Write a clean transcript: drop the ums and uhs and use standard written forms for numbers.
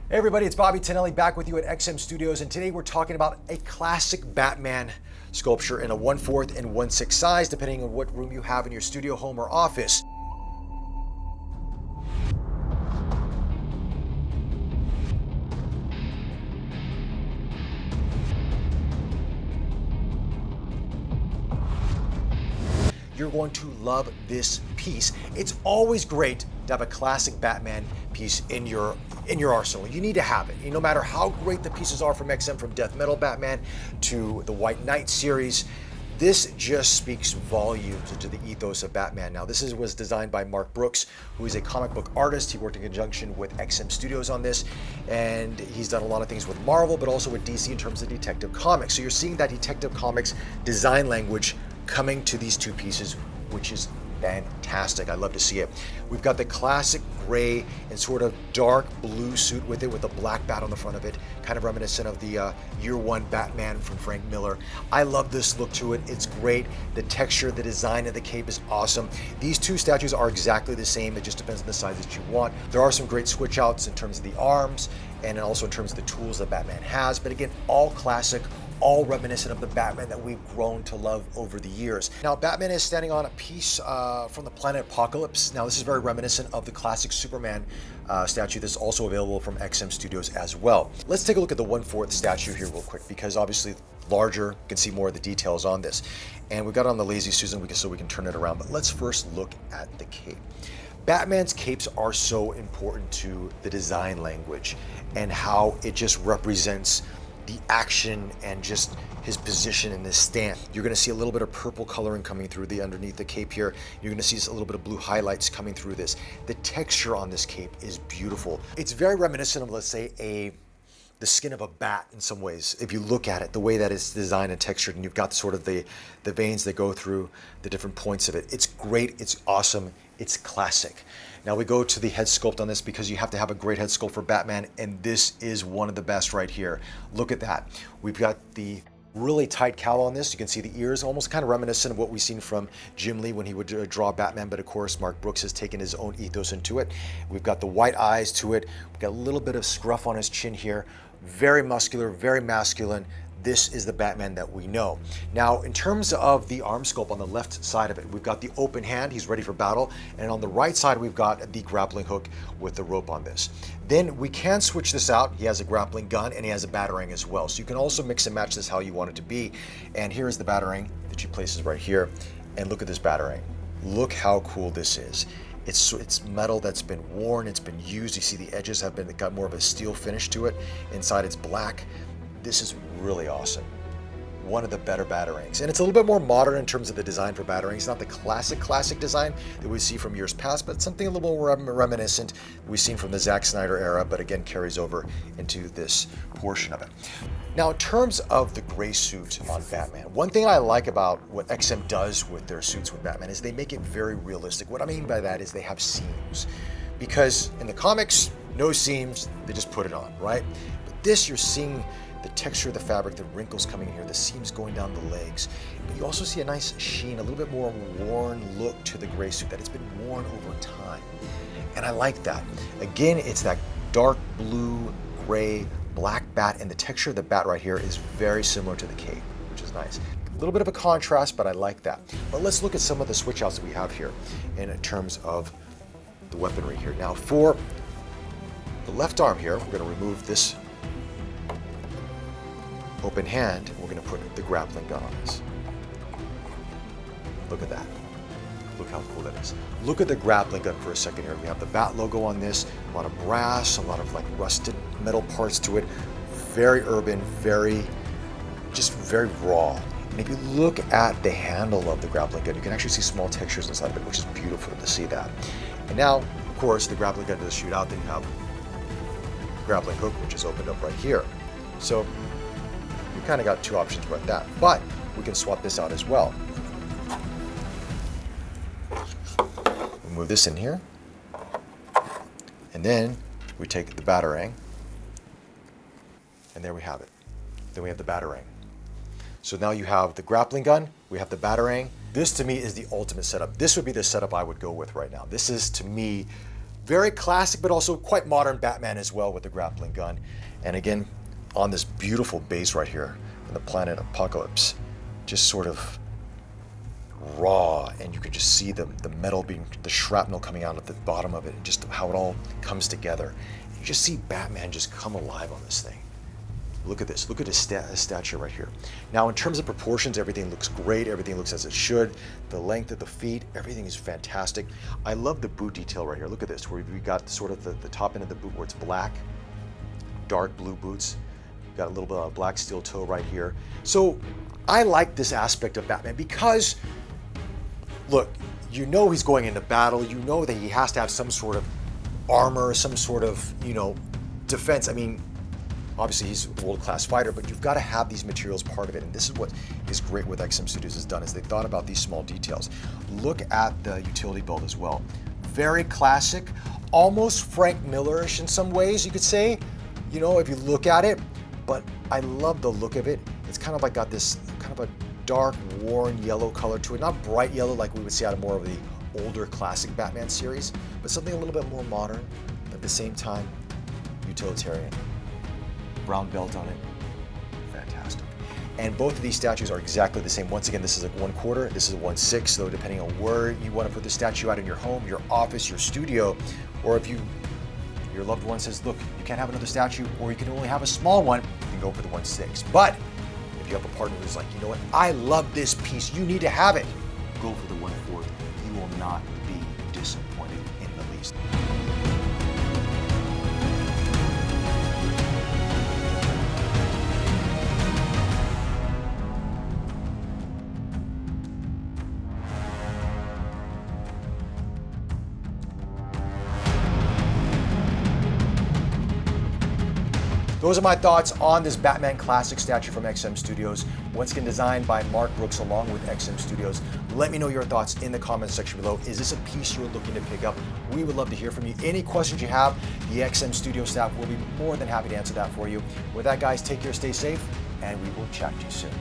Hey everybody, it's Bobby Tonelli back with you at XM Studios, and today we're talking about a classic Batman sculpture in a 1/4 and 1/6 size, depending on what room you have in your studio, home, or office. You're going to love this piece. It's always great to have a classic Batman piece in your arsenal. You need to have it. No matter how great the pieces are from XM, from Death Metal Batman to the White Knight series, this just speaks volumes into the ethos of Batman. Now, was designed by Mark Brooks, who is a comic book artist. He worked in conjunction with XM Studios on this, and he's done a lot of things with Marvel, but also with DC in terms of Detective Comics. So you're seeing that Detective Comics design language coming to these two pieces, which is fantastic. I love to see it. We've got the classic gray and sort of dark blue suit with it, with a black bat on the front of it, kind of reminiscent of the Year One Batman from Frank Miller. I love this look to it. It's great. The texture, the design of the cape is awesome. These two statues are exactly the same. It just depends on the size that you want. There are some great switch outs in terms of the arms and also in terms of the tools that Batman has, but again, all classic, all reminiscent of the Batman that we've grown to love over the years. Now, Batman is standing on a piece from the planet Apocalypse. Now, this is very reminiscent of the classic Superman statue that's also available from XM Studios as well. Let's take a look at the 1/4 statue here real quick, because obviously larger, you can see more of the details on this. And we've got it on the Lazy Susan so we can turn it around, but let's first look at the cape. Batman's capes are so important to the design language and how it just represents the action and just his position in this stand. You're going to see a little bit of purple coloring coming through underneath the cape here. You're going to see a little bit of blue highlights coming through this. The texture on this cape is beautiful. It's very reminiscent of, let's say, the skin of a bat in some ways. If you look at it, the way that it's designed and textured, and you've got sort of the veins that go through the different points of it. It's great, it's awesome, it's classic. Now we go to the head sculpt on this, because you have to have a great head sculpt for Batman, and this is one of the best right here. Look at that. We've got the really tight cowl on this. You can see the ears, almost kind of reminiscent of what we've seen from Jim Lee when he would draw Batman, but of course Mark Brooks has taken his own ethos into it. We've got the white eyes to it. We've got a little bit of scruff on his chin here. Very muscular, very masculine. This is the Batman that we know. Now, in terms of the arm sculpt on the left side of it, we've got the open hand, he's ready for battle, and on the right side we've got the grappling hook with the rope on this. Then we can switch this out. He has a grappling gun and he has a batarang as well. So you can also mix and match this how you want it to be. And here is the batarang that she places right here. And look at this batarang. Look how cool this is. It's metal that's been worn, it's been used. You see the edges have got more of a steel finish to it. Inside it's black. This is really awesome. One of the better batarangs. And it's a little bit more modern in terms of the design for batarangs. Not the classic design that we see from years past, but something a little more reminiscent we've seen from the Zack Snyder era, but again carries over into this portion of it. Now, in terms of the gray suit on Batman, one thing I like about what XM does with their suits with Batman is they make it very realistic. What I mean by that is they have seams. Because in the comics, no seams, they just put it on, right? But this, you're seeing the texture of the fabric, the wrinkles coming in here, the seams going down the legs. But you also see a nice sheen, a little bit more worn look to the gray suit, that it's been worn over time. And I like that. Again, it's that dark blue, gray, black bat, and the texture of the bat right here is very similar to the cape, which is nice. A little bit of a contrast, but I like that. But let's look at some of the switch outs that we have here in terms of the weaponry here. Now, for the left arm here, we're going to remove this open hand. We're going to put the grappling gun on this. Look at that. Look how cool that is. Look at the grappling gun for a second here. We have the bat logo on this, a lot of brass, a lot of like rusted metal parts to it. Very urban, very raw. And if you look at the handle of the grappling gun, you can actually see small textures inside of it, which is beautiful to see that. And now, of course, the grappling gun does shoot out. Then you have the grappling hook, which is opened up right here. So we kind of got two options about that, but we can swap this out as well. We'll move this in here, and then we take the batarang, and there we have it. Then we have the batarang. So now you have the grappling gun, we have the batarang. This to me is the ultimate setup. This would be the setup I would go with right now. This is, to me, Very classic, but also quite modern Batman as well with the grappling gun. And again, on this beautiful base right here, in the planet Apocalypse, just sort of raw, and you can just see the metal being, the shrapnel coming out at the bottom of it, and just how it all comes together. And you just see Batman just come alive on this thing. Look at this, look at his stature right here. Now in terms of proportions, everything looks great, everything looks as it should. The length of the feet, everything is fantastic. I love the boot detail right here. Look at this, where we got sort of the top end of the boot where it's black, dark blue boots. Got a little bit of black steel toe right here. So I like this aspect of Batman because, look, you know he's going into battle, you know that he has to have some sort of armor, some sort of, defense. I mean, obviously he's a world-class fighter, but you've got to have these materials part of it. And this is what is great with XM Studios has done, is they thought about these small details. Look at the utility belt as well. Very classic, almost Frank Miller-ish in some ways, you could say, if you look at it, but I love the look of it. It's kind of like got this kind of a dark, worn yellow color to it. Not bright yellow like we would see out of more of the older classic Batman series, but something a little bit more modern, but at the same time, utilitarian. Brown belt on it, fantastic. And both of these statues are exactly the same. Once again, this is a 1/4, this is a 1/6, so depending on where you want to put the statue out in your home, your office, your studio, or if your loved one says, look, you can't have another statue, or you can only have a small one, you can go for the 1/6. But if you have a partner who's like, you know what, I love this piece, you need to have it, go for the 1/4. You will not be disappointed in the least. Those are my thoughts on this Batman Classic statue from XM Studios. Once again, designed by Mark Brooks along with XM Studios. Let me know your thoughts in the comments section below. Is this a piece you're looking to pick up? We would love to hear from you. Any questions you have, the XM Studio staff will be more than happy to answer that for you. With that, guys, take care, stay safe, and we will chat to you soon.